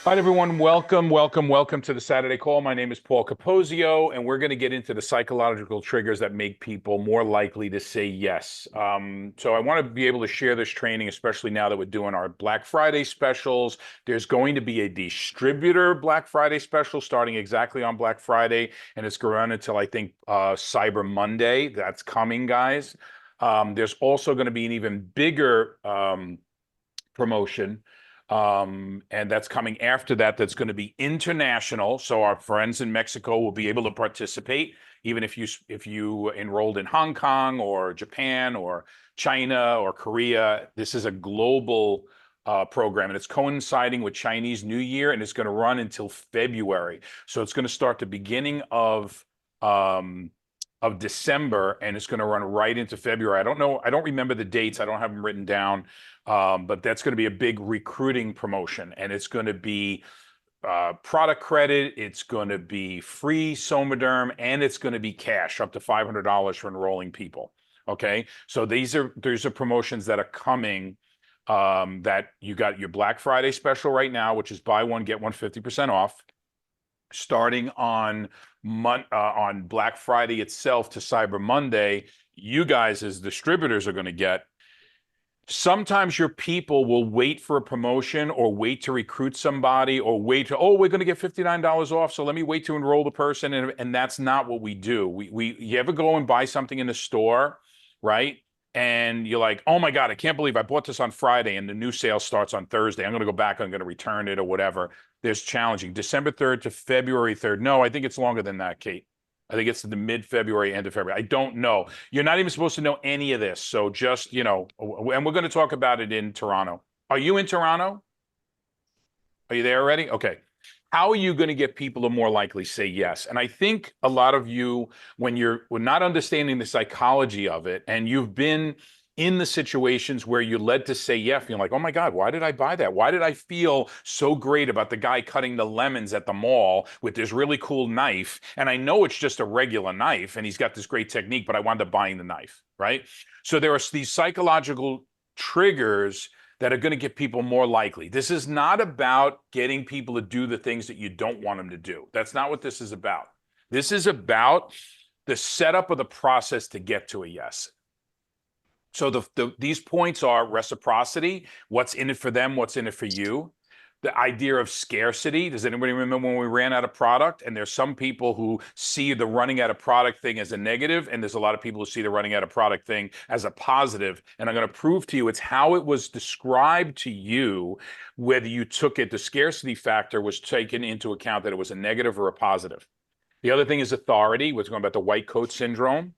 All right, everyone. Welcome to the Saturday Call. My name is Paul Capozio, and we're going to get into the psychological triggers that make people more likely to say yes. So I want to be able to share this training, especially now that we're doing our Black Friday specials. There's going to be a distributor Black Friday special starting exactly on Black Friday, and it's going to run until I think Cyber Monday. That's coming, guys. There's also going to be an even bigger promotion. And that's coming after that. That's going to be international. So our friends in Mexico will be able to participate, even if you enrolled in Hong Kong or Japan or China or Korea. This is a global program, and it's coinciding with Chinese New Year, and it's going to run until February. So it's going to start the beginning of December, and it's going to run right into February. I don't know. I don't remember the dates. I don't have them written down. But that's going to be a big recruiting promotion, and it's going to be product credit. It's going to be free Somaderm, and it's going to be cash up to $500 for enrolling people. Okay, so these are promotions that are coming. That you got your Black Friday special right now, which is buy one get one 50% off, starting on Black Friday itself to Cyber Monday. You guys as distributors are going to get. Sometimes your people will wait for a promotion or wait to recruit somebody or wait to, oh, we're going to get $59 off, so let me wait to enroll the person. And that's not what we do. You ever go and buy something in the store, right? And you're like, oh my God, I can't believe I bought this on Friday and the new sale starts on Thursday. I'm going to go back, I'm going to return it or whatever. There's challenging. December 3rd to February 3rd. No, I think it's longer than that, Kate. I think it's the mid-February, end of February. I don't know. You're not even supposed to know any of this. So just, and we're going to talk about it in Toronto. Are you in Toronto? Are you there already? Okay. How are you going to get people to more likely say yes? And I think a lot of you, when we're not understanding the psychology of it, and you've been in the situations where you're led to say yes, you're like, oh my God, why did I buy that? Why did I feel so great about the guy cutting the lemons at the mall with this really cool knife? And I know it's just a regular knife and he's got this great technique, but I wound up buying the knife, right? So there are these psychological triggers that are going to get people more likely. This is not about getting people to do the things that you don't want them to do. That's not what this is about. This is about the setup of the process to get to a yes. So these points are reciprocity, what's in it for them, what's in it for you. The idea of scarcity. Does anybody remember when we ran out of product? And there's some people who see the running out of product thing as a negative, and there's a lot of people who see the running out of product thing as a positive. And I'm going to prove to you it's how it was described to you, whether you took it, the scarcity factor was taken into account that it was a negative or a positive. The other thing is authority, what's going about the white coat syndrome.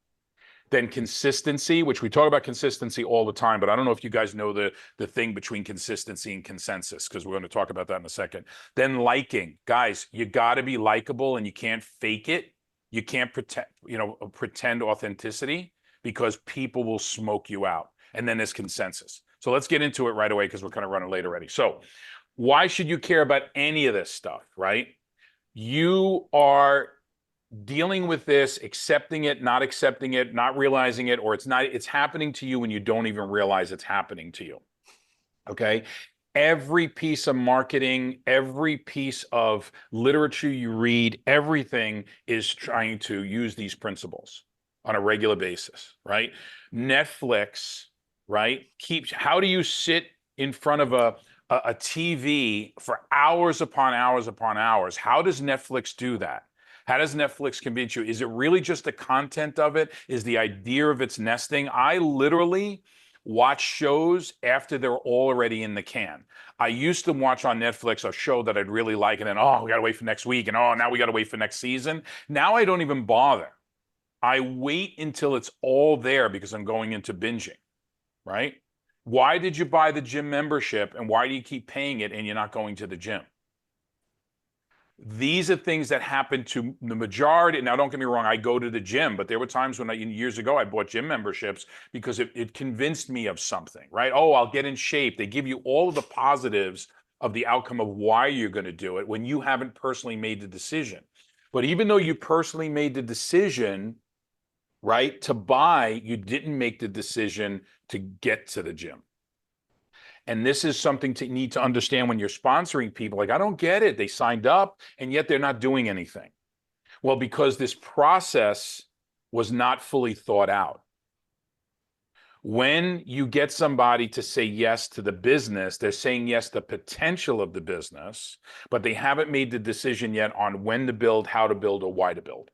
Then consistency, which we talk about consistency all the time, but I don't know if you guys know the thing between consistency and consensus, because we're going to talk about that in a second. Then liking. Guys, you got to be likable and you can't fake it. You can't pretend authenticity, because people will smoke you out. And then there's consensus. So let's get into it right away, because we're kind of running late already. So why should you care about any of this stuff, right? You are dealing with this, accepting it, not realizing it, or it's happening to you and you don't even realize it's happening to you. Okay. Every piece of marketing, every piece of literature you read, everything is trying to use these principles on a regular basis, right? Netflix, right? How do you sit in front of a TV for hours upon hours upon hours? How does Netflix do that? How does Netflix convince you? Is it really just the content of it? Is the idea of its nesting? I literally watch shows after they're already in the can. I used to watch on Netflix a show that I'd really like, and then, oh, we got to wait for next week, and oh, now we got to wait for next season. Now I don't even bother. I wait until it's all there because I'm going into binging, right? Why did you buy the gym membership, and why do you keep paying it and you're not going to the gym? These are things that happen to the majority. Now, don't get me wrong, I go to the gym, but there were times when years ago, I bought gym memberships because it convinced me of something, right? Oh, I'll get in shape. They give you all of the positives of the outcome of why you're going to do it when you haven't personally made the decision. But even though you personally made the decision, right, to buy, you didn't make the decision to get to the gym. And this is something to need to understand when you're sponsoring people. Like, I don't get it. They signed up and yet they're not doing anything. Well, because this process was not fully thought out. When you get somebody to say yes to the business, they're saying yes to the potential of the business, but they haven't made the decision yet on when to build, how to build, or why to build.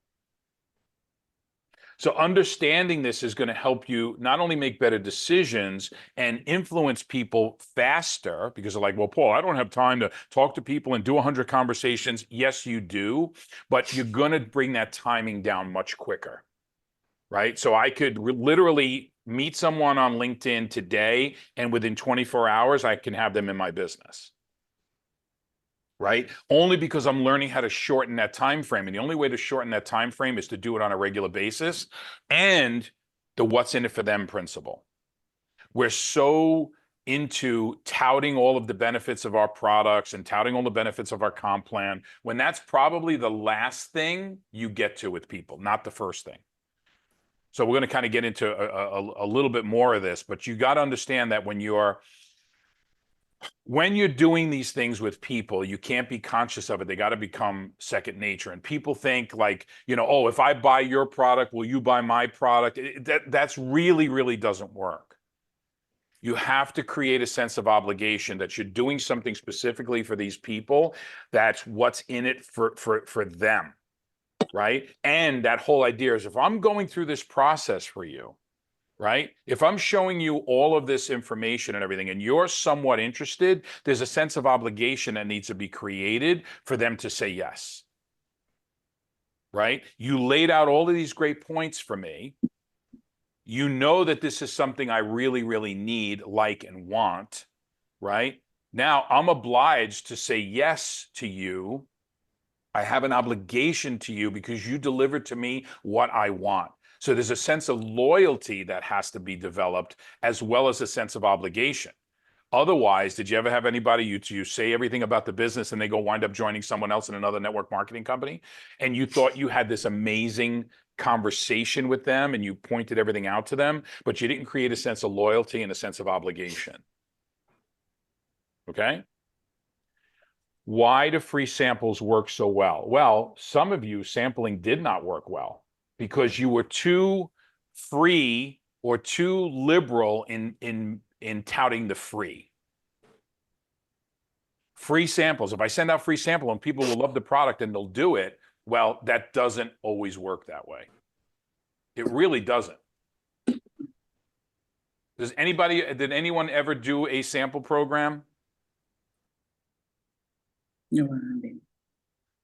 So understanding this is going to help you not only make better decisions and influence people faster, because they're like, well, Paul, I don't have time to talk to people and do 100 conversations. Yes, you do, but you're going to bring that timing down much quicker, right? So I could literally meet someone on LinkedIn today, and within 24 hours, I can have them in my business. Right? Only because I'm learning how to shorten that time frame. And the only way to shorten that time frame is to do it on a regular basis, and the what's in it for them principle. We're so into touting all of the benefits of our products and touting all the benefits of our comp plan, when that's probably the last thing you get to with people, not the first thing. So we're going to kind of get into a little bit more of this, but you got to understand that when you're doing these things with people, you can't be conscious of it. They got to become second nature. And people think like, oh, if I buy your product, will you buy my product? That's really doesn't work. You have to create a sense of obligation that you're doing something specifically for these people. That's what's in it for them, right? And that whole idea is, if I'm going through this process for you, right? If I'm showing you all of this information and everything, and you're somewhat interested, there's a sense of obligation that needs to be created for them to say yes, right? You laid out all of these great points for me. You know that this is something I really need, like, and want, right? Now I'm obliged to say yes to you. I have an obligation to you because you delivered to me what I want. So there's a sense of loyalty that has to be developed, as well as a sense of obligation. Otherwise, did you ever have anybody you say everything about the business and they go wind up joining someone else in another network marketing company, and you thought you had this amazing conversation with them and you pointed everything out to them, but you didn't create a sense of loyalty and a sense of obligation? Okay? Why do free samples work so well? Well, some of you, sampling did not work well because you were too free or too liberal in touting the free. Free samples. If I send out free sample and people will love the product and they'll do it, well, that doesn't always work that way. It really doesn't. Did anyone ever do a sample program? No, I didn't.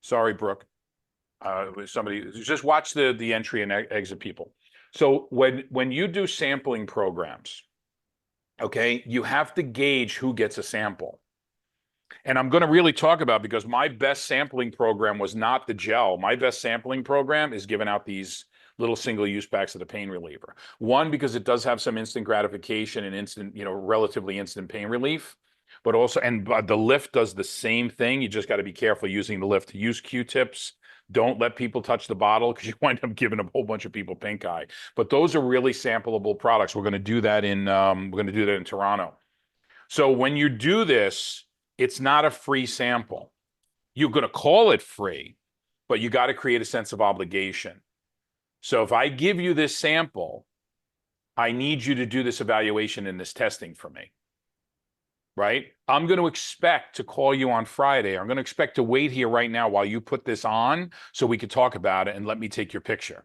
Sorry, Brooke. Somebody just watch the entry and exit people. So when you do sampling programs, okay, you have to gauge who gets a sample. And I'm going to really talk about, because my best sampling program was not the gel. My best sampling program is giving out these little single-use packs of the pain reliever. One, because it does have some instant gratification and instant, relatively instant pain relief. But also, and the lift does the same thing. You just got to be careful using the lift. Use Q-tips. Don't let people touch the bottle, because you wind up giving a whole bunch of people pink eye. But those are really sampleable products. We're going to do that in Toronto. So when you do this, it's not a free sample. You're going to call it free, but you got to create a sense of obligation. So if I give you this sample, I need you to do this evaluation and this testing for me. Right? I'm going to expect to call you on Friday. I'm going to expect to wait here right now while you put this on so we could talk about it and let me take your picture.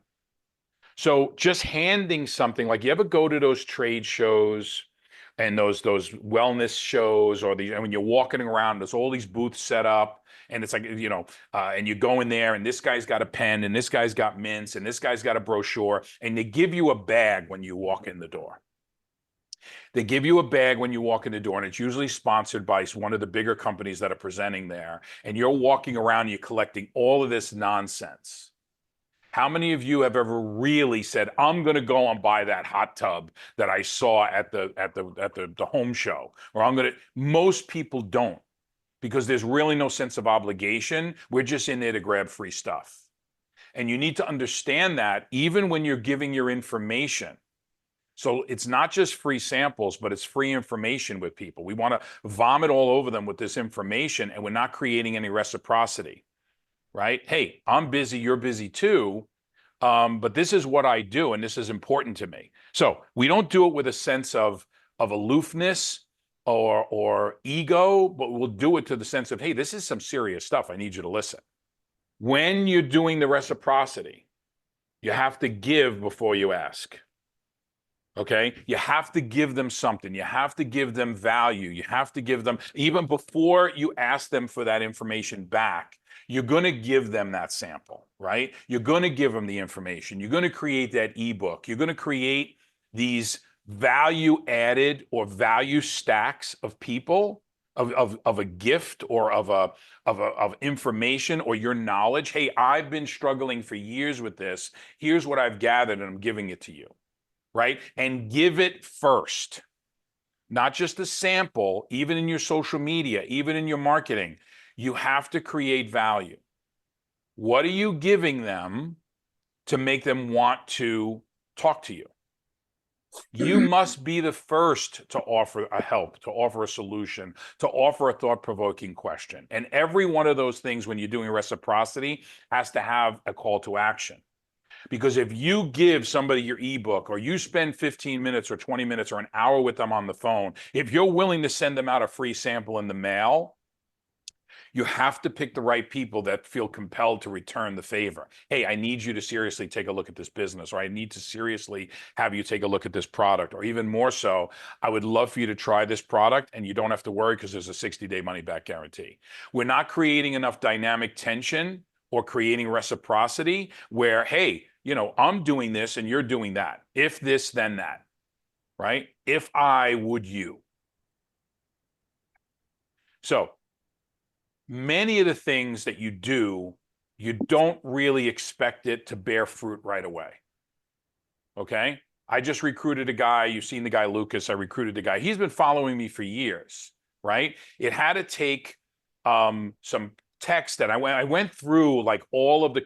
So just handing something, like, you ever go to those trade shows and those wellness shows, or and when you're walking around, there's all these booths set up, and it's like, and you go in there and this guy's got a pen and this guy's got mints and this guy's got a brochure, and they give you a bag when you walk in the door. They give you a bag when you walk in the door, and it's usually sponsored by one of the bigger companies that are presenting there. And you're walking around and you're collecting all of this nonsense. How many of you have ever really said, I'm going to go and buy that hot tub that I saw at the home show? Or most people don't, because there's really no sense of obligation. We're just in there to grab free stuff. And you need to understand that even when you're giving your information. So it's not just free samples, but it's free information with people. We want to vomit all over them with this information, and we're not creating any reciprocity, right? Hey, I'm busy, you're busy too, but this is what I do, and this is important to me. So we don't do it with a sense of aloofness or ego, but we'll do it to the sense of, hey, this is some serious stuff. I need you to listen. When you're doing the reciprocity, you have to give before you ask. Okay, you have to give them something. You have to give them value. You have to give them, even before you ask them for that information back, you're going to give them that sample, right? You're going to give them the information. You're going to create that ebook. You're going to create these value added or value stacks of people, of a gift or of information or your knowledge. Hey, I've been struggling for years with this. Here's what I've gathered, and I'm giving it to you. Right? And give it first, not just a sample, even in your social media, even in your marketing. You have to create value. What are you giving them to make them want to talk to you? You must be the first to offer a help, to offer a solution, to offer a thought-provoking question. And every one of those things, when you're doing reciprocity, has to have a call to action. Because if you give somebody your ebook, or you spend 15 minutes or 20 minutes or an hour with them on the phone, if you're willing to send them out a free sample in the mail, you have to pick the right people that feel compelled to return the favor. Hey, I need you to seriously take a look at this business, or I need to seriously have you take a look at this product, or even more so, I would love for you to try this product and you don't have to worry because there's a 60-day money-back guarantee. We're not creating enough dynamic tension or creating reciprocity where, hey, I'm doing this and you're doing that. If this, then that, right? If I, would you. So many of the things that you do, you don't really expect it to bear fruit right away. Okay? I just recruited a guy. You've seen the guy, Lucas. I recruited a guy. He's been following me for years, right? It had to take some text that I went through, like all of the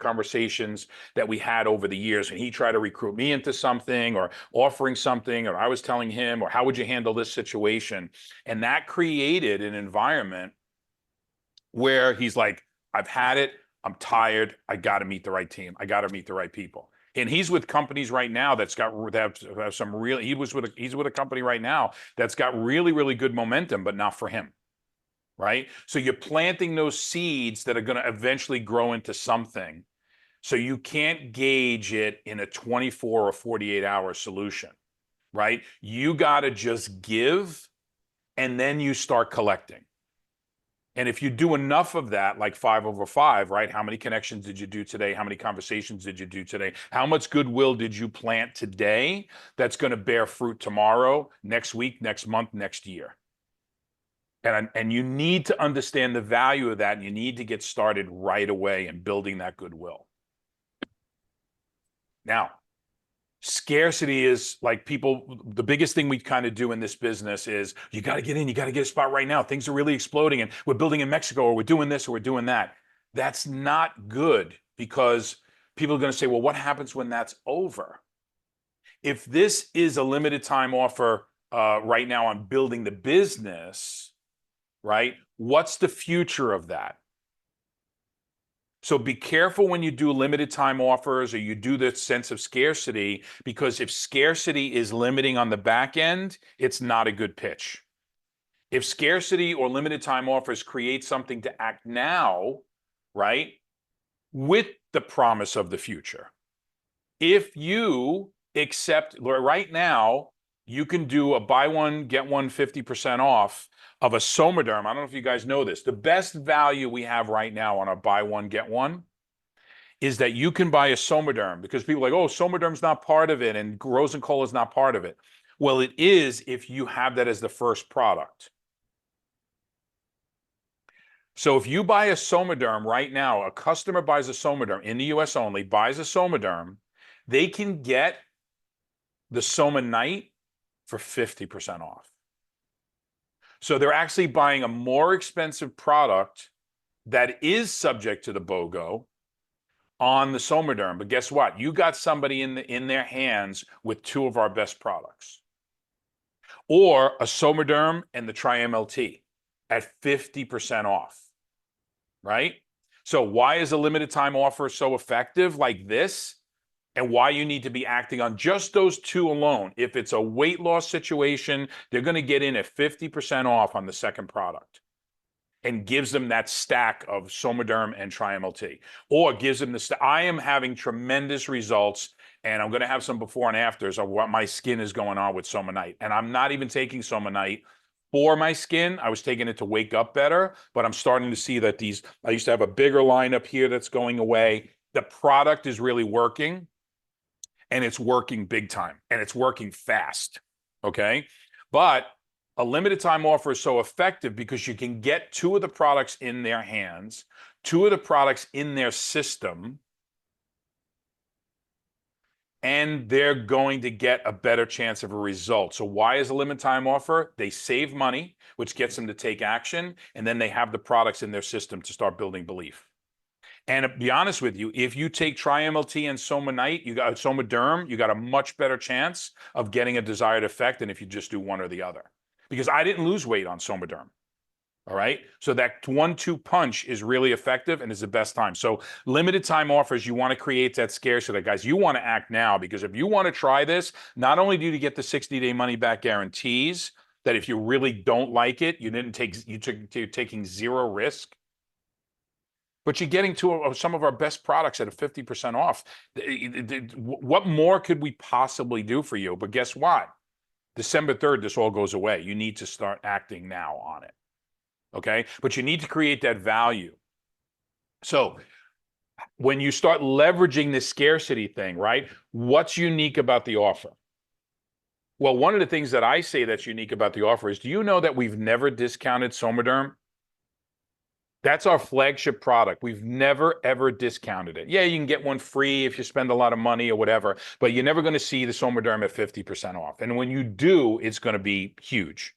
conversations that we had over the years, and he tried to recruit me into something or offering something, or I was telling him, or how would you handle this situation? And that created an environment where he's like, I've had it. I'm tired. I got to meet the right team. I got to meet the right people. And he's with companies right now that have some real. He's with a company right now that's got really, really good momentum, but not for him. Right? So you're planting those seeds that are going to eventually grow into something. So you can't gauge it in a 24 or 48-hour solution, right? You got to just give, and then you start collecting. And if you do enough of that, like 5 over 5, right? How many connections did you do today? How many conversations did you do today? How much goodwill did you plant today that's going to bear fruit tomorrow, next week, next month, next year? And you need to understand the value of that, and you need to get started right away in building that goodwill. Now, scarcity is like the biggest thing we kind of do in this business is you got to get in, you got to get a spot right now. Things are really exploding, and we're building in Mexico, or we're doing this, or we're doing that. That's not good, because people are going to say, well, what happens when that's over? If this is a limited time offer right now on building the business, right? What's the future of that? So be careful when you do limited time offers or you do the sense of scarcity, because if scarcity is limiting on the back end, it's not a good pitch. If scarcity or limited time offers create something to act now, right, with the promise of the future. If you accept right now, you can do a buy one, get one 50% off of a Somaderm. I don't know if you guys know this. The best value we have right now on a buy one, get one is that you can buy a Somaderm, because people are like, oh, Somaderm's not part of it and Rosencola is not part of it. Well, it is if you have that as the first product. So if you buy a Somaderm right now, a customer buys a Somaderm in the US only, buys a Somaderm, they can get the Soma Night for 50% off. So they're actually buying a more expensive product that is subject to the BOGO, on the Somaderm. But guess what? You got somebody in their hands with two of our best products, or a Somaderm and the Tri-MLT at 50% off, right? So why is a limited time offer so effective like this? And why you need to be acting on just those two alone. If it's a weight loss situation, they're going to get in at 50% off on the second product, and gives them that stack of Somaderm and Tri-MLT, or gives them the I am having tremendous results, and I'm going to have some before and afters of what my skin is going on with Somanite. And I'm not even taking Somanite for my skin. I was taking it to wake up better, but I'm starting to see that I used to have a bigger line up here that's going away. The product is really working, and it's working big time, and it's working fast, okay? But a limited time offer is so effective because you can get two of the products in their hands, two of the products in their system, and they're going to get a better chance of a result. So why is a limited time offer? They save money, which gets them to take action, and then they have the products in their system to start building belief. And to be honest with you, if you take Tri-MLT and Somanite, you got Somaderm, you got a much better chance of getting a desired effect than if you just do one or the other. Because I didn't lose weight on Somaderm. All right. So that 1-2 punch is really effective and is the best time. So limited time offers, you want to create that scarcity, guys. You want to act now, because if you want to try this, not only do you get the 60-day money back guarantees, that if you really don't like it, you're taking zero risk, but you're getting some of our best products at a 50% off. What more could we possibly do for you? But guess what? December 3rd, this all goes away. You need to start acting now on it. Okay? But you need to create that value. So when you start leveraging this scarcity thing, right? What's unique about the offer? Well, one of the things that I say that's unique about the offer is, do you know that we've never discounted Somaderm? That's our flagship product. We've never, ever discounted it. Yeah, you can get one free if you spend a lot of money or whatever, but you're never going to see the Somaderm at 50% off. And when you do, it's going to be huge.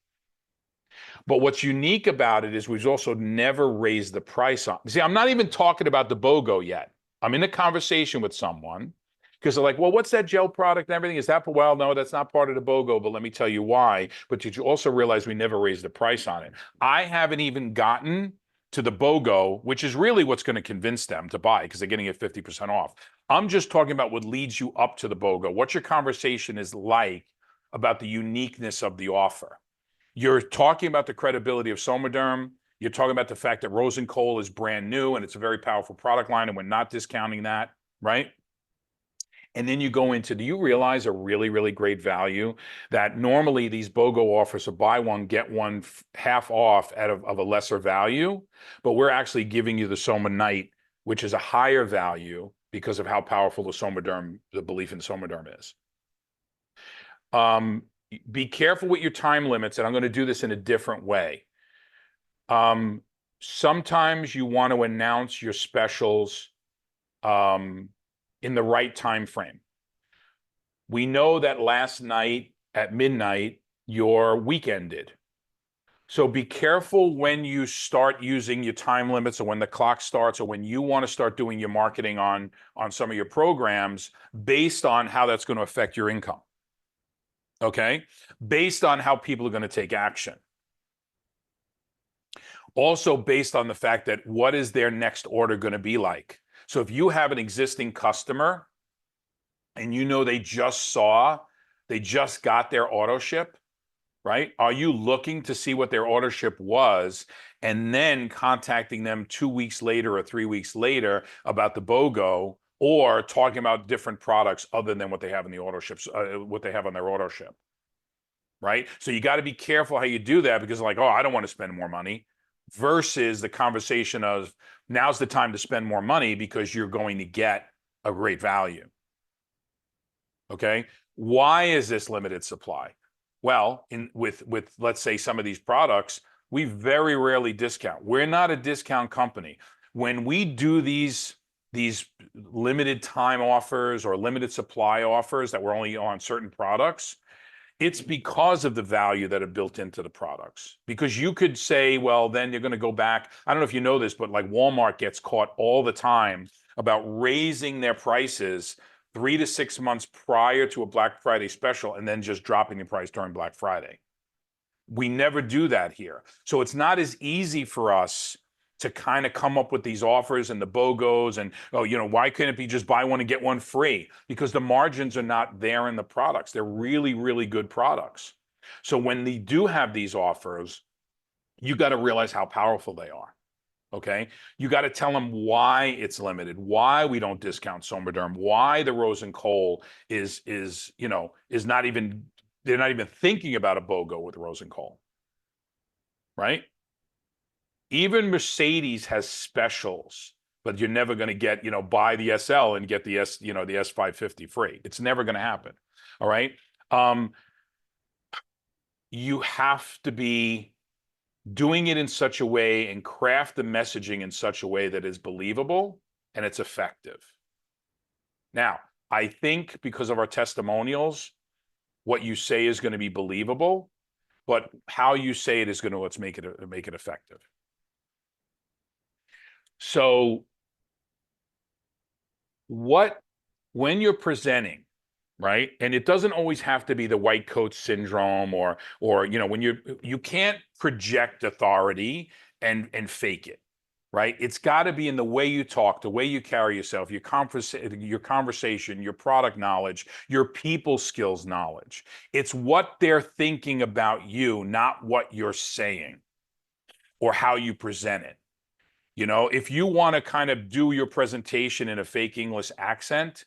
But what's unique about it is we've also never raised the price on. See, I'm not even talking about the BOGO yet. I'm in a conversation with someone because they're like, well, what's that gel product and everything? Is that, well, no, that's not part of the BOGO, but let me tell you why. But did you also realize we never raised the price on it? I haven't even gotten to the BOGO, which is really what's going to convince them to buy, because they're getting it 50% off. I'm just talking about what leads you up to the BOGO, what your conversation is like about the uniqueness of the offer. You're talking about the credibility of Somaderm. You're talking about the fact that Rose and Cole is brand new and it's a very powerful product line, and we're not discounting that, right? And then you go into, do you realize a really, really great value that normally these BOGO offers are buy one, get one half off of a lesser value, but we're actually giving you the Somanite, which is a higher value because of how powerful the belief in Somaderm is. Be careful with your time limits, and I'm going to do this in a different way. Sometimes you want to announce your specials in the right time frame. We know that last night at midnight, your week ended. So be careful when you start using your time limits, or when the clock starts, or when you want to start doing your marketing on some of your programs, based on how that's going to affect your income. Okay? Based on how people are going to take action. Also based on the fact that what is their next order going to be like? So if you have an existing customer and you know they just got their auto ship, right? Are you looking to see what their order ship was and then contacting them 2 weeks later or 3 weeks later about the BOGO, or talking about different products other than what they have in the auto ships, what they have on their auto ship, right? So you got to be careful how you do that, because like, oh, I don't want to spend more money, versus the conversation of, now's the time to spend more money because you're going to get a great value. Okay. Why is this limited supply? Well, with let's say some of these products, we very rarely discount. We're not a discount company. When we do these limited time offers or limited supply offers that we're only on certain products, it's because of the value that are built into the products. Because you could say, well, then you're going to go back. I don't know if you know this, but like Walmart gets caught all the time about raising their prices 3 to 6 months prior to a Black Friday special and then just dropping the price during Black Friday. We never do that here. So it's not as easy for us to kind of come up with these offers and the BOGOs and, oh, why couldn't it be just buy one and get one free? Because the margins are not there in the products. They're really, really good products. So when they do have these offers, you got to realize how powerful they are. Okay. You got to tell them why it's limited, why we don't discount Somaderm, why the Rose and Cole is not even, they're not even thinking about a BOGO with Rose and Cole. Right? Even Mercedes has specials, but you're never going to get, buy the SL and get the the S550 free. It's never going to happen. All right. You have to be doing it in such a way and craft the messaging in such a way that is believable and it's effective. Now, I think because of our testimonials, what you say is going to be believable, but how you say it is going to let's make it effective. So when you're presenting, right? And it doesn't always have to be the white coat syndrome or when you can't project authority and fake it, right? It's got to be in the way you talk, the way you carry yourself, your conversation, your product knowledge, your people skills knowledge. It's what they're thinking about you, not what you're saying or how you present it. If you want to kind of do your presentation in a fake English accent,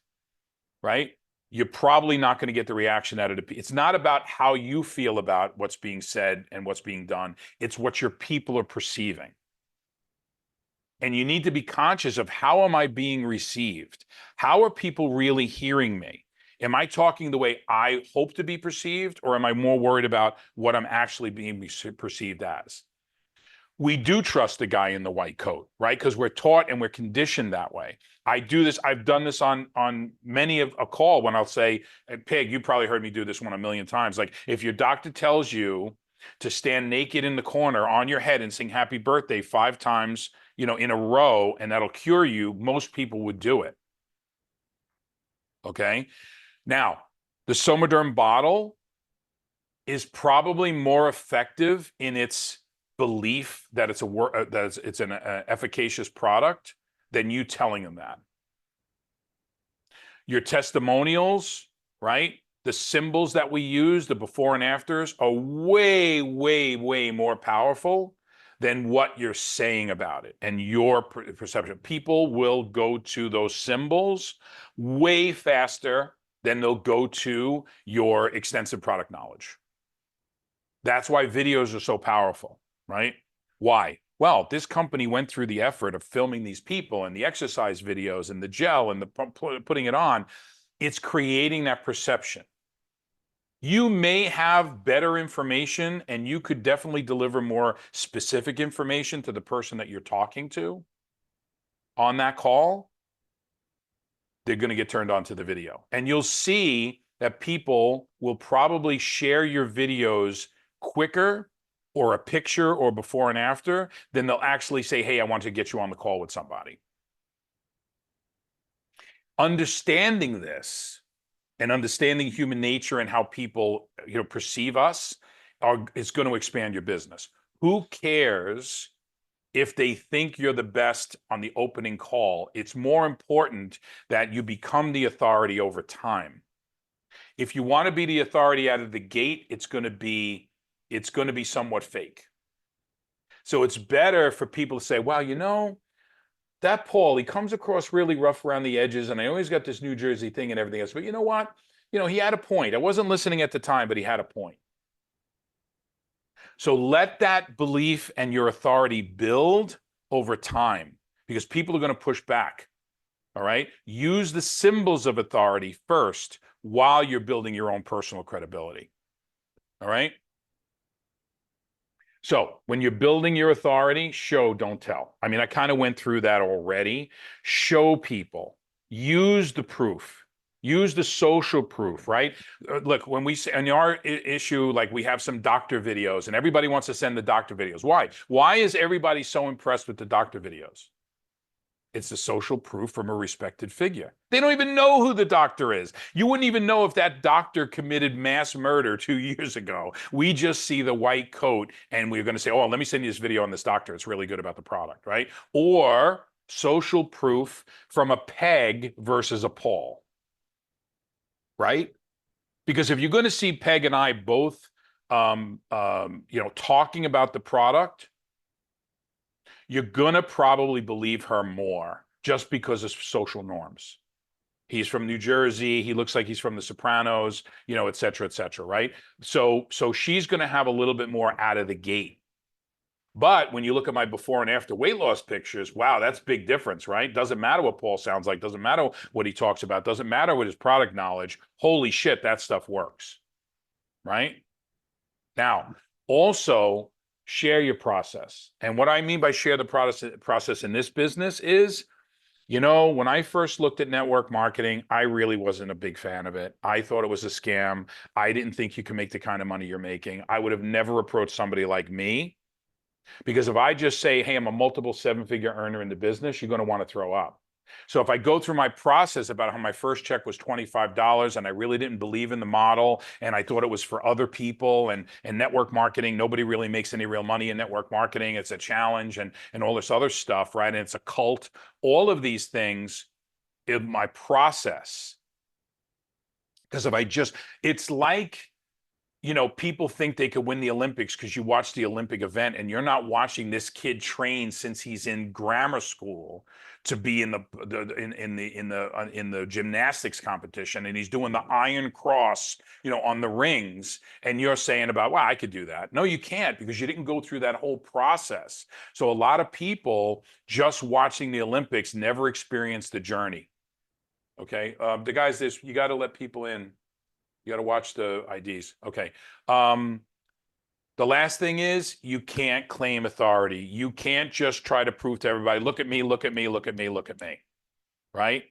right? You're probably not going to get the reaction out of it. It's not about how you feel about what's being said and what's being done. It's what your people are perceiving. And you need to be conscious of how am I being received? How are people really hearing me? Am I talking the way I hope to be perceived, or am I more worried about what I'm actually being perceived as? We do trust the guy in the white coat, right? Because we're taught and we're conditioned that way. I do this. I've done this on many of a call when I'll say, Pig, you probably heard me do this one a million times. Like if your doctor tells you to stand naked in the corner on your head and sing happy birthday 5 times, in a row, and that'll cure you, most people would do it. Okay. Now, the Somaderm bottle is probably more effective in its belief that it's an efficacious product than you telling them that. Your testimonials, right? The symbols that we use, the before and afters, are way, way, way more powerful than what you're saying about it and your perception. People will go to those symbols way faster than they'll go to your extensive product knowledge. That's why videos are so powerful, right? Why? Well, this company went through the effort of filming these people and the exercise videos and the gel and the putting it on. It's creating that perception. You may have better information and you could definitely deliver more specific information to the person that you're talking to on that call. They're going to get turned on to the video. And you'll see that people will probably share your videos quicker or a picture or before and after than they'll actually say, hey, I want to get you on the call with somebody. Understanding this and understanding human nature and how people perceive us is going to expand your business. Who cares if they think you're the best on the opening call? It's more important that you become the authority over time. If you want to be the authority out of the gate, it's going to be somewhat fake. So it's better for people to say, wow, that Paul, he comes across really rough around the edges, and I always got this New Jersey thing and everything else. But you know what? He had a point. I wasn't listening at the time, but he had a point. So let that belief and your authority build over time, because people are going to push back. All right? Use the symbols of authority first while you're building your own personal credibility. All right? So when you're building your authority, show, don't tell. I mean, I kind of went through that already. Show people. Use the proof. Use the social proof, right? Look, when we say in our issue, like we have some doctor videos and everybody wants to send the doctor videos. Why? Why is everybody so impressed with the doctor videos? It's the social proof from a respected figure. They don't even know who the doctor is. You wouldn't even know if that doctor committed mass murder 2 years ago. We just see the white coat and we're going to say, oh, let me send you this video on this doctor. It's really good about the product, right? Or social proof from a Peg versus a Paul, right? Because if you're going to see Peg and I both, talking about the product, you're going to probably believe her more just because of social norms. He's from New Jersey. He looks like he's from The Sopranos, et cetera, right? So she's going to have a little bit more out of the gate. But when you look at my before and after weight loss pictures, wow, that's big difference, right? Doesn't matter what Paul sounds like, doesn't matter what he talks about, doesn't matter what his product knowledge. Holy shit, that stuff works, right? Now, also share your process. And what I mean by share the process in this business is, when I first looked at network marketing, I really wasn't a big fan of it. I thought it was a scam. I didn't think you could make the kind of money you're making. I would have never approached somebody like me, because if I just say, hey, I'm a multiple seven-figure earner in the business, you're going to want to throw up. So if I go through my process about how my first check was $25 and I really didn't believe in the model and I thought it was for other people, and network marketing, nobody really makes any real money in network marketing. It's a challenge and all this other stuff, right? And it's a cult. All of these things in my process. Because it's like, people think they could win the Olympics because you watch the Olympic event and you're not watching this kid train since he's in grammar school to be in the gymnastics competition, and he's doing the iron cross, on the rings, and you're saying about, well, I could do that. No, you can't, because you didn't go through that whole process. So a lot of people just watching the Olympics never experience the journey. Okay, the guys, you got to let people in. You got to watch the IDs. Okay. The last thing is, you can't claim authority. You can't just try to prove to everybody, look at me, look at me, look at me, look at me, right?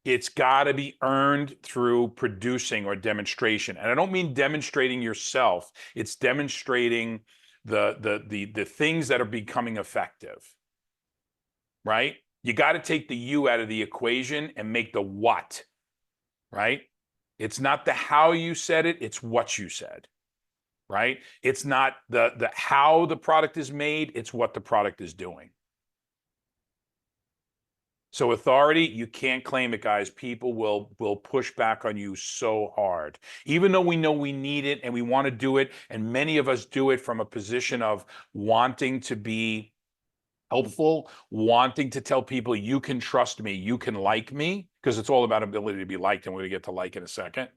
It's got to be earned through producing or demonstration. And I don't mean demonstrating yourself. It's demonstrating the things that are becoming effective, right? You got to take the you out of the equation and make the what, right? It's not the how you said it, it's what you said, right? It's not the how the product is made, it's what the product is doing. So authority, you can't claim it, guys. People will push back on you so hard. Even though we know we need it and we want to do it, and many of us do it from a position of wanting to be helpful, wanting to tell people, you can trust me, you can like me, because it's all about ability to be liked, and we're going to get to like in a second.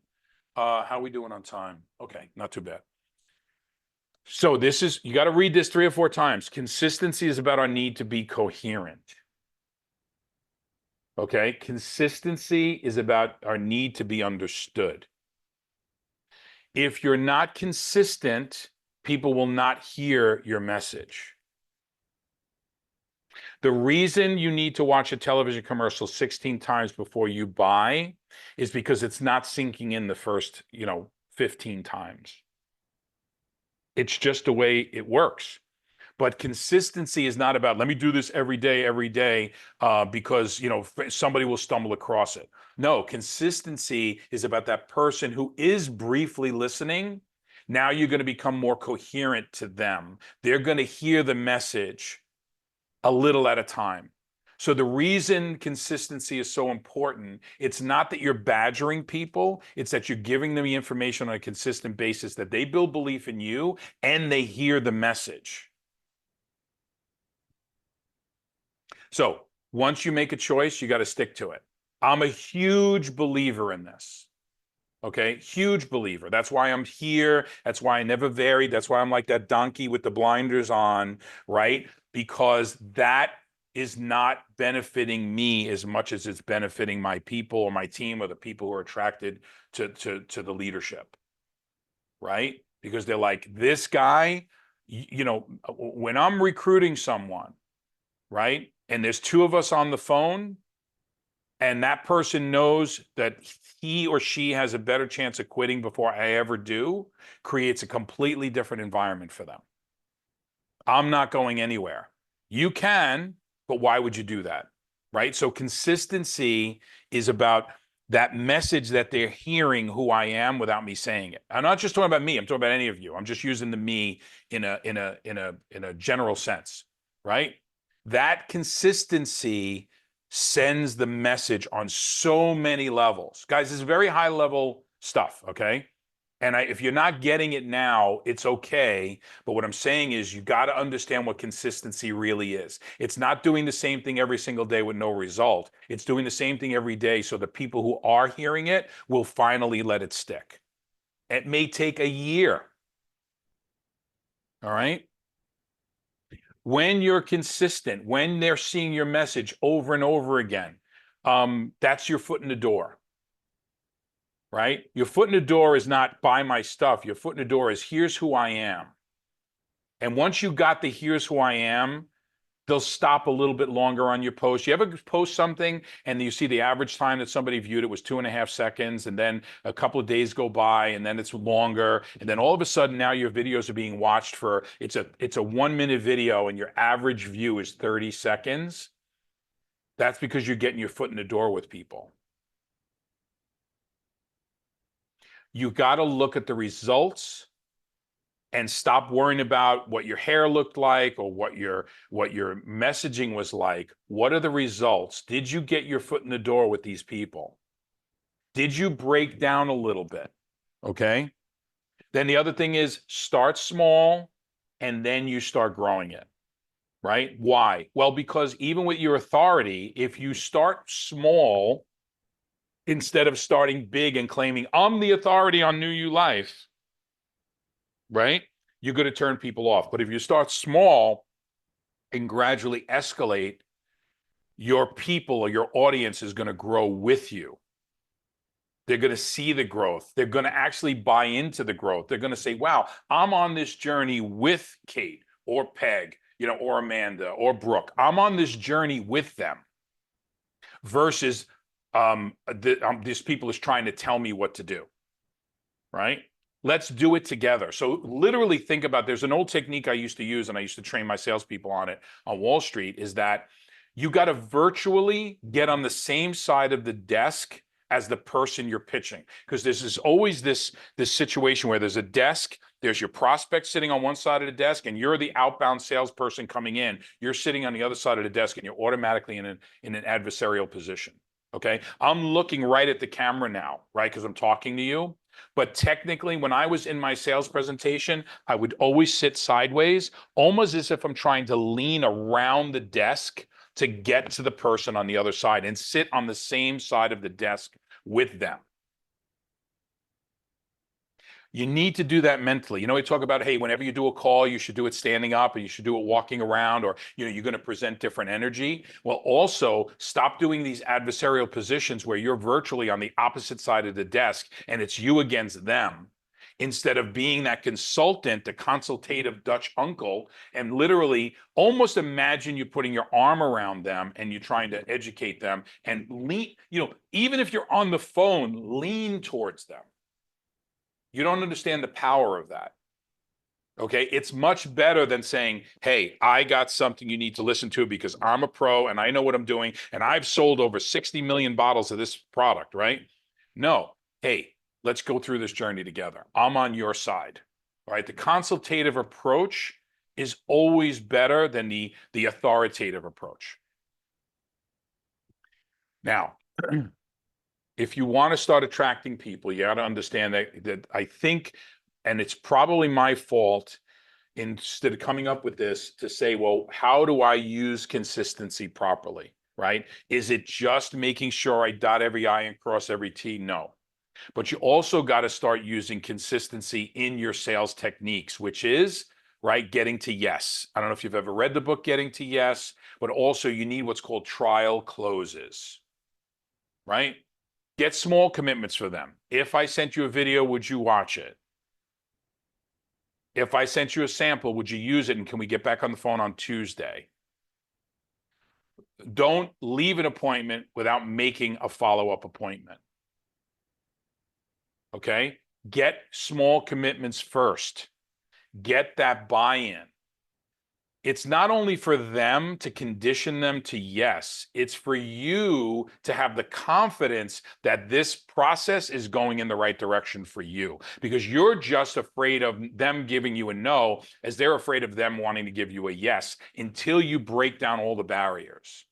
How are we doing on time? Okay, not too bad. So you got to read this 3 or 4 times. Consistency is about our need to be coherent. Okay, consistency is about our need to be understood. If you're not consistent, people will not hear your message. The reason you need to watch a television commercial 16 times before you buy is because it's not sinking in the first, 15 times. It's just the way it works. But consistency is not about, let me do this every day, because, somebody will stumble across it. No, consistency is about that person who is briefly listening. Now you're going to become more coherent to them. They're going to hear the message a little at a time. So the reason consistency is so important, it's not that you're badgering people, it's that you're giving them the information on a consistent basis, that they build belief in you and they hear the message. So once you make a choice, you got to stick to it. I'm a huge believer in this. Okay, huge believer. That's why I'm here. That's why I never vary. That's why I'm like that donkey with the blinders on, right? Because that is not benefiting me as much as it's benefiting my people or my team or the people who are attracted to the leadership, right? Because they're like, this guy, when I'm recruiting someone, right? And there's 2 of us on the phone, and that person knows that he or she has a better chance of quitting before I ever do, creates a completely different environment for them. I'm not going anywhere. You can, but why would you do that? right? So consistency is about that message that they're hearing who I am without me saying it. I'm not just talking about me. I'm talking about any of you. I'm just using the me in a general sense, right? That consistency sends the message on so many levels. Guys, this is very high level stuff, okay? And if you're not getting it now, it's okay. But what I'm saying is you got to understand what consistency really is. It's not doing the same thing every single day with no result. It's doing the same thing every day so the people who are hearing it will finally let it stick. It may take a year. All right. When you're consistent, when they're seeing your message over and over again, that's your foot in the door. Right? Your foot in the door is not buy my stuff. Your foot in the door is here's who I am. And once you got the here's who I am, they'll stop a little bit longer on your post. You ever post something and you see the average time that somebody viewed it was 2.5 seconds, and then a couple of days go by and then it's longer, and then all of a sudden now your videos are being watched for it's a 1 minute video and your average view is 30 seconds. That's because you're getting your foot in the door with people. You got to look at the results and stop worrying about what your hair looked like or what your messaging was like. What are the results? Did you get your foot in the door with these people? Did you break down a little bit? Okay. Then the other thing is start small and then you start growing it. Right? Why? Well, because even with your authority, if you start small instead of starting big and claiming I'm the authority on New You Life, right? You're going to turn people off. But if you start small and gradually escalate, your people or your audience is going to grow with you. They're going to see the growth. They're going to actually buy into the growth. They're going to say, wow, I'm on this journey with Kate or Peg, or Amanda or Brooke. I'm on this journey with them versus this people is trying to tell me what to do, right? Let's do it together. So literally think about, there's an old technique I used to use, and I used to train my salespeople on it on Wall Street, is that you got to virtually get on the same side of the desk as the person you're pitching. Because there's always this situation where there's a desk, there's your prospect sitting on one side of the desk, and you're the outbound salesperson coming in. You're sitting on the other side of the desk, and you're automatically in an adversarial position. Okay. I'm looking right at the camera now, right? Because I'm talking to you. But technically, when I was in my sales presentation, I would always sit sideways, almost as if I'm trying to lean around the desk to get to the person on the other side and sit on the same side of the desk with them. You need to do that mentally. We talk about, hey, whenever you do a call, you should do it standing up, and you should do it walking around, or you're going to present different energy. Well, also stop doing these adversarial positions where you're virtually on the opposite side of the desk and it's you against them, instead of being that consultant, the consultative Dutch uncle, and literally almost imagine you putting your arm around them and you're trying to educate them and lean, even if you're on the phone, lean towards them. You don't understand the power of that. Okay. It's much better than saying, hey, I got something you need to listen to because I'm a pro and I know what I'm doing and I've sold over 60 million bottles of this product, right? No. Hey, let's go through this journey together. I'm on your side. All right. The consultative approach is always better than the authoritative approach. Now, if you want to start attracting people, you got to understand that I think, and it's probably my fault, instead of coming up with this, to say, well, how do I use consistency properly, right? Is it just making sure I dot every I and cross every T? No. But you also got to start using consistency in your sales techniques, which is, right, getting to yes. I don't know if you've ever read the book, Getting to Yes, but also you need what's called trial closes, right? Get small commitments for them. If I sent you a video, would you watch it? If I sent you a sample, would you use it? And can we get back on the phone on Tuesday? Don't leave an appointment without making a follow-up appointment. Okay? Get small commitments first. Get that buy-in. It's not only for them to condition them to yes, it's for you to have the confidence that this process is going in the right direction for you, because you're just afraid of them giving you a no as they're afraid of them wanting to give you a yes until you break down all the barriers.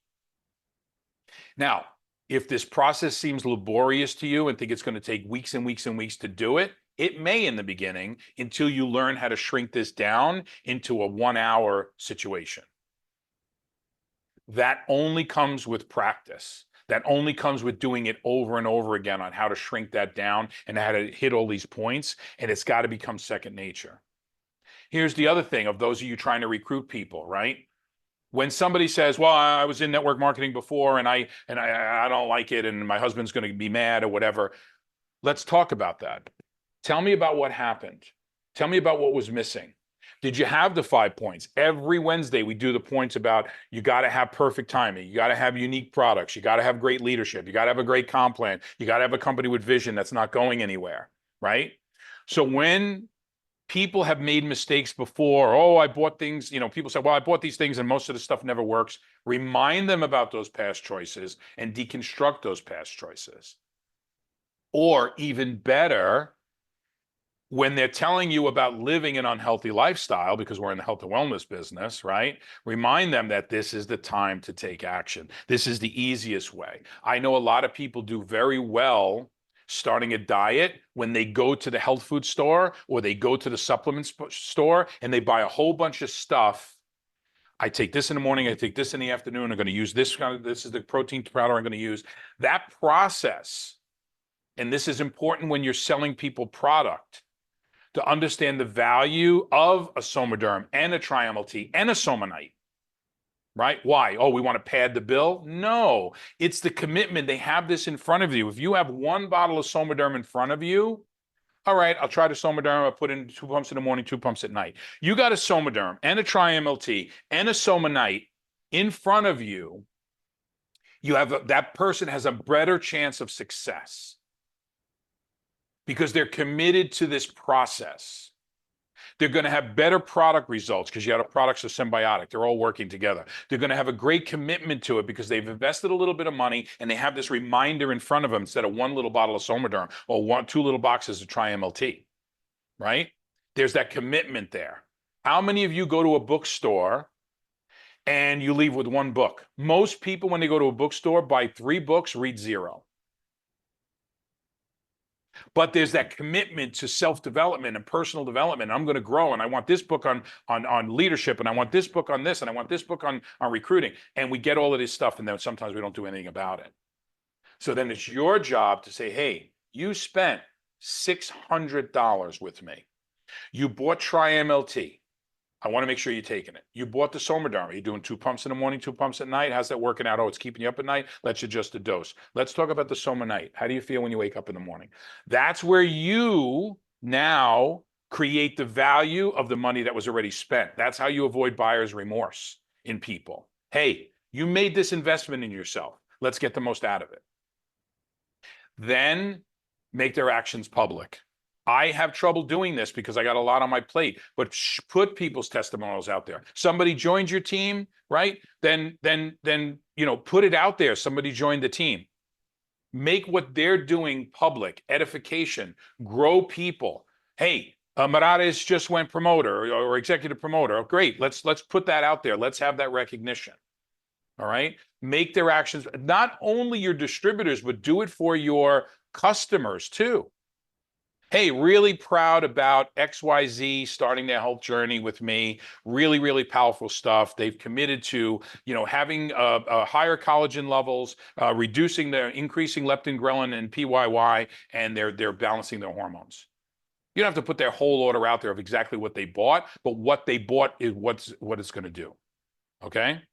Now, if this process seems laborious to you and think it's going to take weeks and weeks and weeks to do it, it may in the beginning until you learn how to shrink this down into a 1 hour situation. That only comes with practice. That only comes with doing it over and over again on how to shrink that down and how to hit all these points. And it's got to become second nature. Here's the other thing of those of you trying to recruit people, right? When somebody says, well, I was in network marketing before and I don't like it and my husband's going to be mad or whatever, let's talk about that. Tell me about what happened. Tell me about what was missing. Did you have the 5 points? Every Wednesday, we do the points about you got to have perfect timing. You got to have unique products. You got to have great leadership. You got to have a great comp plan. You got to have a company with vision that's not going anywhere, right? So when people have made mistakes before, oh, I bought things, people say, well, I bought these things and most of the stuff never works. Remind them about those past choices and deconstruct those past choices. Or even better, when they're telling you about living an unhealthy lifestyle, because we're in the health and wellness business, right? Remind them that this is the time to take action. This is the easiest way. I know a lot of people do very well starting a diet when they go to the health food store or they go to the supplement store and they buy a whole bunch of stuff. I take this in the morning, I take this in the afternoon, I'm going to use this, this is the protein powder I'm going to use. That process, and this is important when you're selling people product, to understand the value of a Somaderm and a Tri-MLT and a Somanite, right? Why? Oh, we want to pad the bill? No, it's the commitment. They have this in front of you. If you have one bottle of Somaderm in front of you, all right, I'll try the Somaderm. I'll put in 2 pumps in the morning, 2 pumps at night. You got a Somaderm and a Tri-MLT and a Somanite in front of you. You have that person has a better chance of success because they're committed to this process. They're going to have better product results because you have products are symbiotic. They're all working together. They're going to have a great commitment to it because they've invested a little bit of money and they have this reminder in front of them instead of one little bottle of Somaderm or 2 little boxes of Tri-MLT, right? There's that commitment there. How many of you go to a bookstore and you leave with 1 book? Most people, when they go to a bookstore, buy 3 books, read 0. But there's that commitment to self-development and personal development. I'm going to grow, and I want this book on leadership, and I want this book on this, and I want this book on recruiting. And we get all of this stuff, and then sometimes we don't do anything about it. So then it's your job to say, hey, you spent $600 with me. You bought Tri-MLT. I want to make sure you're taking it. You bought the Somaderm. Are you doing 2 pumps in the morning, 2 pumps at night? How's that working out? Oh, it's keeping you up at night. Let's adjust the dose. Let's talk about the Somanite. How do you feel when you wake up in the morning? That's where you now create the value of the money that was already spent. That's how you avoid buyer's remorse in people. Hey, you made this investment in yourself. Let's get the most out of it. Then make their actions public. I have trouble doing this because I got a lot on my plate, but put people's testimonials out there. Somebody joined your team, right? Then put it out there. Somebody joined the team. Make what they're doing public, edification, grow people. Hey, Marares just went promoter or executive promoter. Oh, great. Let's put that out there. Let's have that recognition. All right. Make their actions, not only your distributors, but do it for your customers too. Hey, really proud about XYZ starting their health journey with me. Really, really powerful stuff. They've committed to, having higher collagen levels, increasing leptin, ghrelin, and PYY, and they're balancing their hormones. You don't have to put their whole order out there of exactly what they bought, but what they bought is what it's going to do. Okay?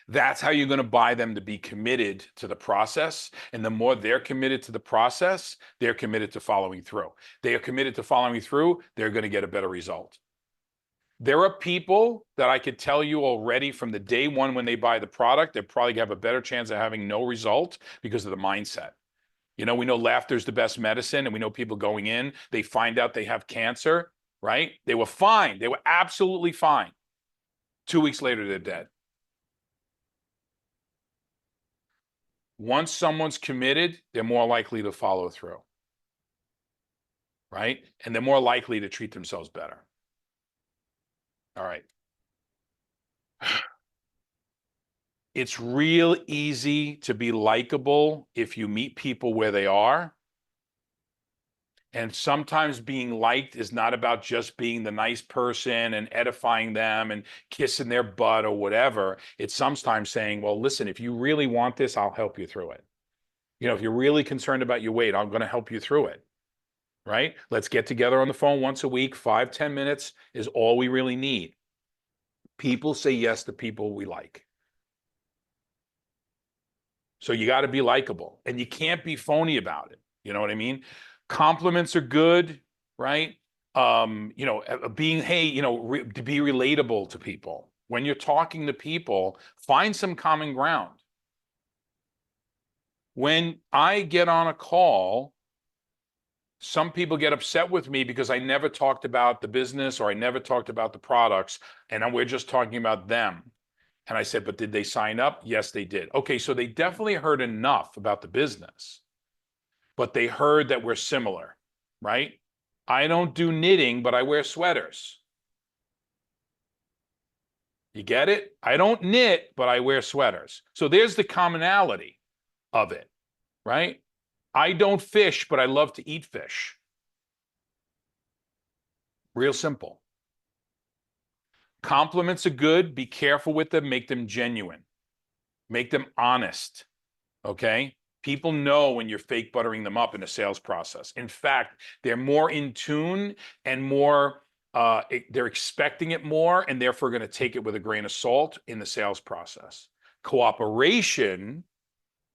That's how you're going to buy them to be committed to the process. And the more they're committed to the process, they're committed to following through. They are committed to following through, they're going to get a better result. There are people that I could tell you already from the day one when they buy the product, they're probably going to have a better chance of having no result because of the mindset. We know laughter is the best medicine, and we know people going in, they find out they have cancer, right? They were fine. They were absolutely fine. 2 weeks later, they're dead. Once someone's committed, they're more likely to follow through, right? And they're more likely to treat themselves better. All right. It's real easy to be likable if you meet people where they are. And sometimes being liked is not about just being the nice person and edifying them and kissing their butt or whatever. It's sometimes saying, well, listen, if you really want this, I'll help you through it. If you're really concerned about your weight, I'm going to help you through it. Right? Let's get together on the phone once a week. 5-10 minutes is all we really need. People say yes to people we like. So you got to be likable, and you can't be phony about it. You know what I mean? Compliments are good, right? Being, hey, to be relatable to people. When you're talking to people, find some common ground. When I get on a call, some people get upset with me because I never talked about the business or I never talked about the products, and we're just talking about them. And I said, but did they sign up? Yes, they did. Okay, so they definitely heard enough about the business, but they heard that we're similar, right? I don't do knitting, but I wear sweaters. You get it? I don't knit, but I wear sweaters. So there's the commonality of it, right? I don't fish, but I love to eat fish. Real simple. Compliments are good. Be careful with them. Make them genuine. Make them honest. Okay? People know when you're fake buttering them up in a sales process. In fact, they're more in tune and more, they're expecting it more, and therefore going to take it with a grain of salt in the sales process. Cooperation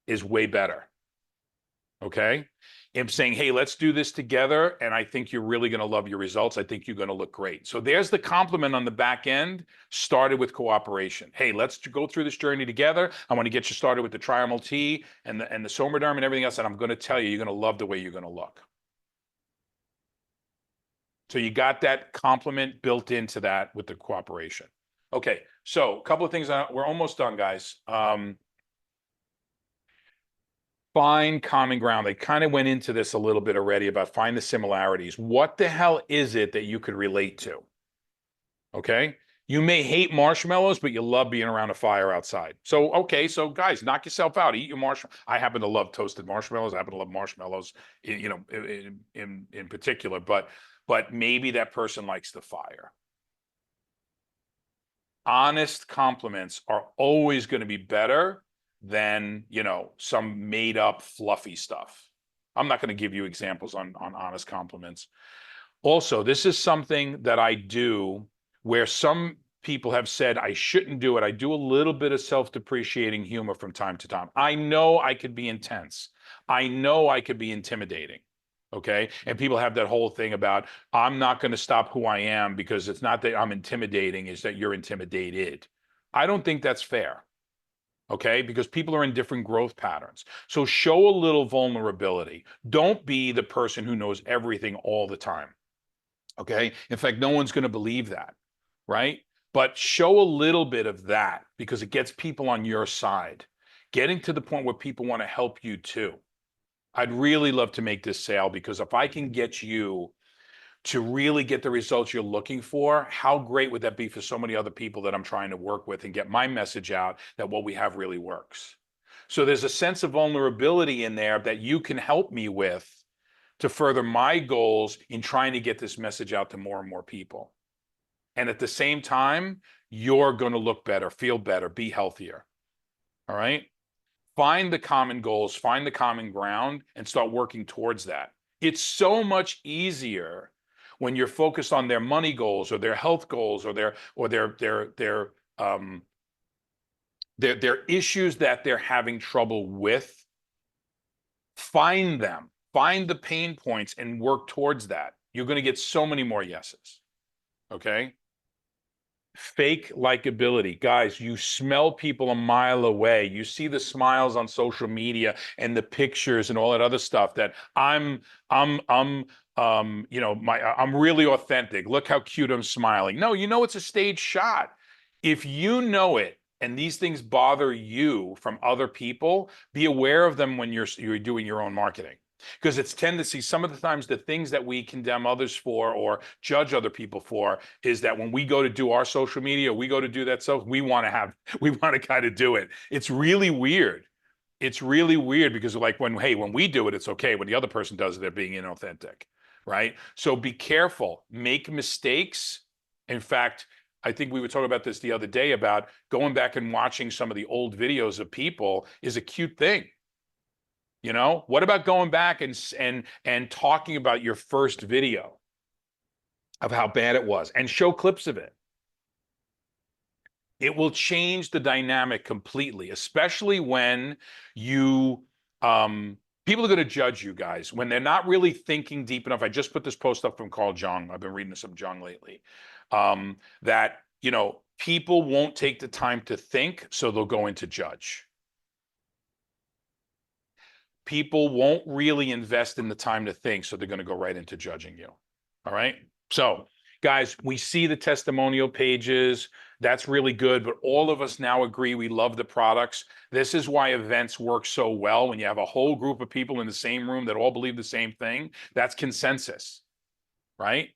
is way better. Okay? I'm saying, hey, let's do this together, and I think you're really going to love your results. I think you're going to look great. So there's the compliment on the back end, started with cooperation. Hey, let's go through this journey together. I want to get you started with the Triamal T and the Somerderm and everything else, and I'm going to tell you, you're going to love the way you're going to look. So you got that compliment built into that with the cooperation. Okay, so a couple of things. We're almost done, guys. Find common ground. They kind of went into this a little bit already about find the similarities. What the hell is it that you could relate to? Okay. You may hate marshmallows, but you love being around a fire outside. So, okay. So guys, knock yourself out. Eat your marshmallows. I happen to love toasted marshmallows. I happen to love marshmallows, in particular, but maybe that person likes the fire. Honest compliments are always going to be better than, some made up fluffy stuff. I'm not going to give you examples on honest compliments. Also, this is something that I do where some people have said I shouldn't do it. I do a little bit of self-depreciating humor from time to time. I know I could be intense. I know I could be intimidating. Okay. And people have that whole thing about, I'm not going to stop who I am because it's not that I'm intimidating, it's that you're intimidated. I don't think that's fair. Okay, because people are in different growth patterns. So show a little vulnerability. Don't be the person who knows everything all the time. Okay, in fact, no one's going to believe that, right? But show a little bit of that because it gets people on your side, getting to the point where people want to help you too. I'd really love to make this sale because if I can get you to really get the results you're looking for, how great would that be for so many other people that I'm trying to work with and get my message out that what we have really works. So there's a sense of vulnerability in there that you can help me with to further my goals in trying to get this message out to more and more people. And at the same time, you're going to look better, feel better, be healthier. All right? Find the common goals, find the common ground, and start working towards that. It's so much easier when you're focused on their money goals or their health goals or their issues that they're having trouble with. Find them, find the pain points and work towards that. You're going to get so many more yeses. Okay? Fake likability. Guys, you smell people a mile away. You see the smiles on social media and the pictures and all that other stuff that I'm really authentic. Look how cute I'm smiling. No, it's a staged shot. If you know it and these things bother you from other people, be aware of them when you're doing your own marketing. Because it's tendency, some of the times the things that we condemn others for or judge other people for is that when we go to do our social media, we go to do that stuff, we want to kind of do it. It's really weird. It's really weird because like when we do it, it's okay. When the other person does it, they're being inauthentic, right? So be careful, make mistakes. In fact, I think we were talking about this the other day about going back and watching some of the old videos of people is a cute thing. You know, what about going back and talking about your first video of how bad it was and show clips of it? It will change the dynamic completely, especially when you people are going to judge you guys when they're not really thinking deep enough. I just put this post up from Carl Jung. I've been reading some Jung lately. That, you know, people won't take the time to think, so they'll go into judge. People won't really invest in the time to think, so they're going to go right into judging you. All right. So, guys, we see the testimonial pages. That's really good. But all of us now agree we love the products. This is why events work so well. When you have a whole group of people in the same room that all believe the same thing, that's consensus, right?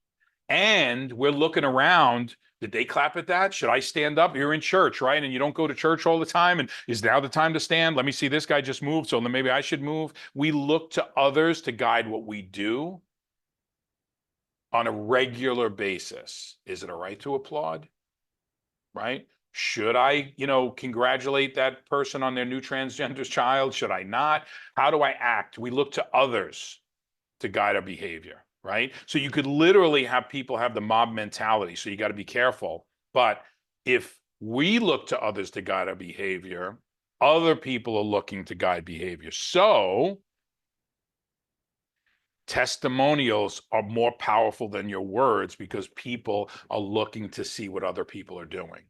And we're looking around. Did they clap at that? Should I stand up? You're in church, right? And you don't go to church all the time. And is now the time to stand? Let me see, this guy just moved, so then maybe I should move. We look to others to guide what we do on a regular basis. Is it all right to applaud? Right? Should I, you know, congratulate that person on their new transgender child? Should I not? How do I act? We look to others to guide our behavior, right? So you could literally have people have the mob mentality. So you got to be careful. But if we look to others to guide our behavior, other people are looking to guide behavior. So testimonials are more powerful than your words because people are looking to see what other people are doing.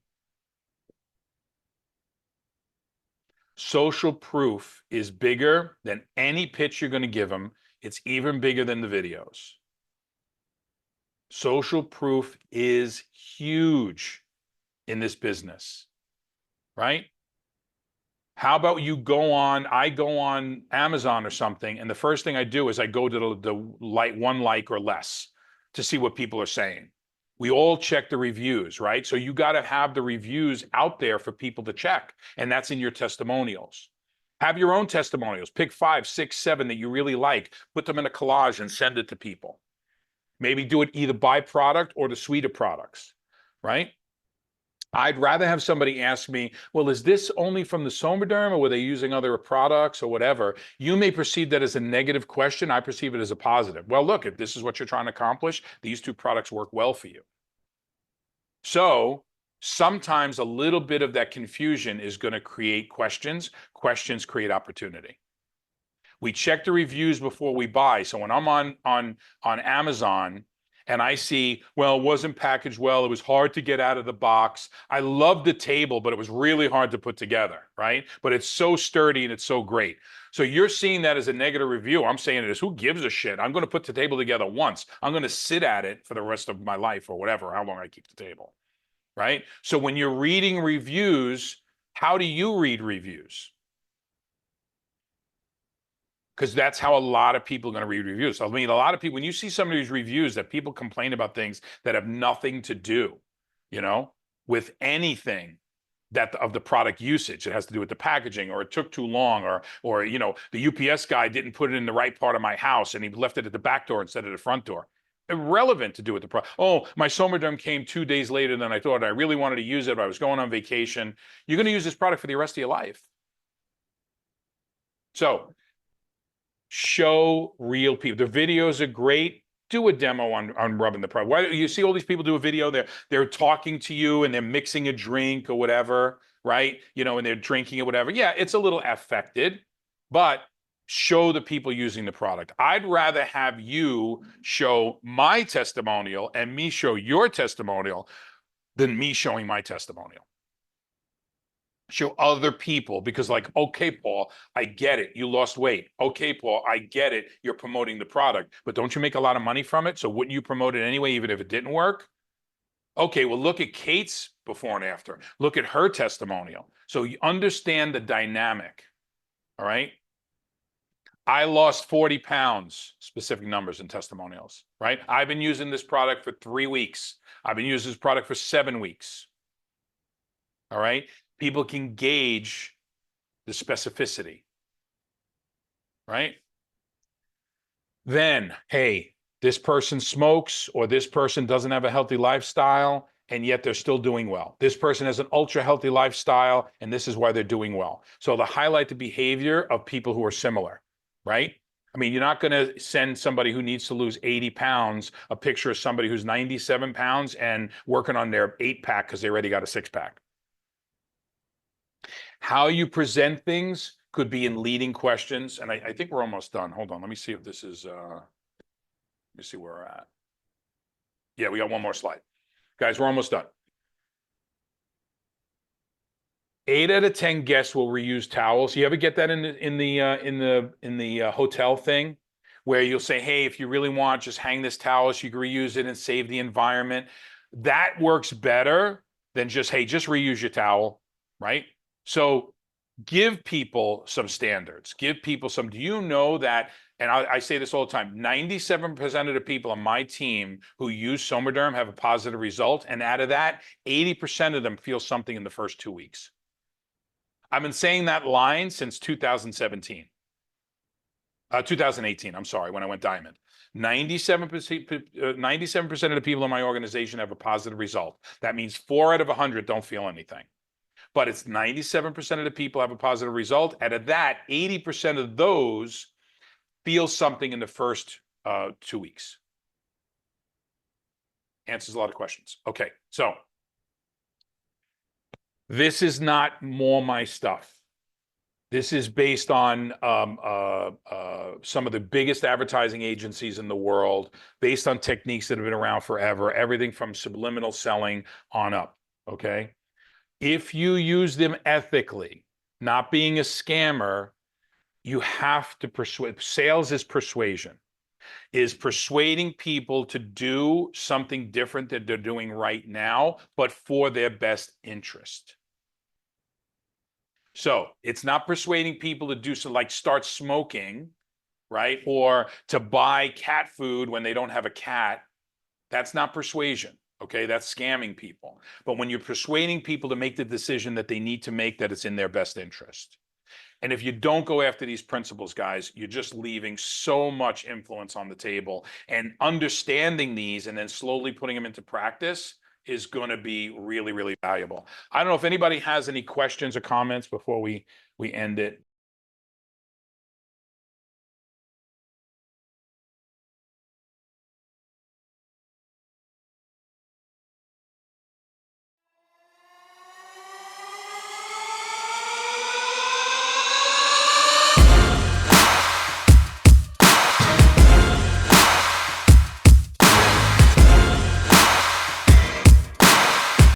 Social proof is bigger than any pitch you're going to give them. It's even bigger than the videos. Social proof is huge in this business, right? How about I go on Amazon or something, and the first thing I do is I go to the one like or less to see what people are saying. We all check the reviews, right? So you got to have the reviews out there for people to check, and that's in your testimonials. Have your own testimonials. Pick 5, 6, 7 that you really like. Put them in a collage and send it to people. Maybe do it either by product or the suite of products, right? I'd rather have somebody ask me, well, is this only from the Somaderm or were they using other products or whatever? You may perceive that as a negative question. I perceive it as a positive. Well, look, if this is what you're trying to accomplish, these two products work well for you. So sometimes a little bit of that confusion is going to create questions. Questions create opportunity. We check the reviews before we buy. So when I'm on Amazon and I see, well, it wasn't packaged well, it was hard to get out of the box. I love the table, but it was really hard to put together, right? But it's so sturdy and it's so great. So you're seeing that as a negative review. I'm saying it as, who gives a shit? I'm going to put the table together once. I'm going to sit at it for the rest of my life or whatever, how long I keep the table, right? So when you're reading reviews, how do you read reviews? Because that's how a lot of people are going to read reviews. So, I mean, a lot of people, when you see some of these reviews that people complain about things that have nothing to do, you know, with anything that of the product usage, it has to do with the packaging, or it took too long, or you know, the UPS guy didn't put it in the right part of my house and he left it at the back door instead of the front door. Irrelevant to do with the product. Oh, my Somaderm came 2 days later than I thought. I really wanted to use it, but I was going on vacation. You're going to use this product for the rest of your life. So show real people. The videos are great. Do a demo on rubbing the product. Why you see all these people do a video? They're talking to you and they're mixing a drink or whatever, right? You know, and they're drinking it, whatever. Yeah, it's a little affected, but show the people using the product. I'd rather have you show my testimonial and me show your testimonial than me showing my testimonial. Show other people, because like, okay, Paul, I get it. You lost weight. Okay, Paul, I get it. You're promoting the product, but don't you make a lot of money from it? So wouldn't you promote it anyway, even if it didn't work? Okay, well, look at Kate's before and after. Look at her testimonial. So you understand the dynamic. All right. I lost 40 pounds, specific numbers and testimonials, right? I've been using this product for 3 weeks. I've been using this product for 7 weeks. All right. People can gauge the specificity, right? Then, hey, this person smokes or this person doesn't have a healthy lifestyle and yet they're still doing well. This person has an ultra healthy lifestyle and this is why they're doing well. So to highlight the behavior of people who are similar, right? I mean, you're not going to send somebody who needs to lose 80 pounds a picture of somebody who's 97 pounds and working on their 8-pack because they already got a 6-pack. How you present things could be in leading questions. And I think we're almost done. Hold on. Let me see if this is, let me see where we're at. Yeah, we got one more slide. Guys, we're almost done. 8 out of 10 guests will reuse towels. You ever get that in the hotel thing where you'll say, hey, if you really want, just hang this towel so you can reuse it and save the environment. That works better than just, hey, just reuse your towel, right? So give people some standards. Give people some, do you know that, and I say this all the time, 97% of the people on my team who use Somaderm have a positive result. And out of that, 80% of them feel something in the first 2 weeks. I've been saying that line since 2017. 2018, I'm sorry, when I went diamond. 97% of the people in my organization have a positive result. That means 4 out of 100 don't feel anything. But it's 97% of the people have a positive result. Out of that, 80% of those feel something in the first 2 weeks. Answers a lot of questions. Okay, so this is not more my stuff. This is based on some of the biggest advertising agencies in the world, based on techniques that have been around forever, everything from subliminal selling on up, okay? If you use them ethically, not being a scammer, you have to persuade. Sales is persuasion, is persuading people to do something different that they're doing right now, but for their best interest. So it's not persuading people to do so, like start smoking, right? Or to buy cat food when they don't have a cat. That's not persuasion, okay? That's scamming people. But when you're persuading people to make the decision that they need to make, that it's in their best interest. And if you don't go after these principles, guys, you're just leaving so much influence on the table. And understanding these and then slowly putting them into practice is going to be really, really valuable. I don't know if anybody has any questions or comments before we end it.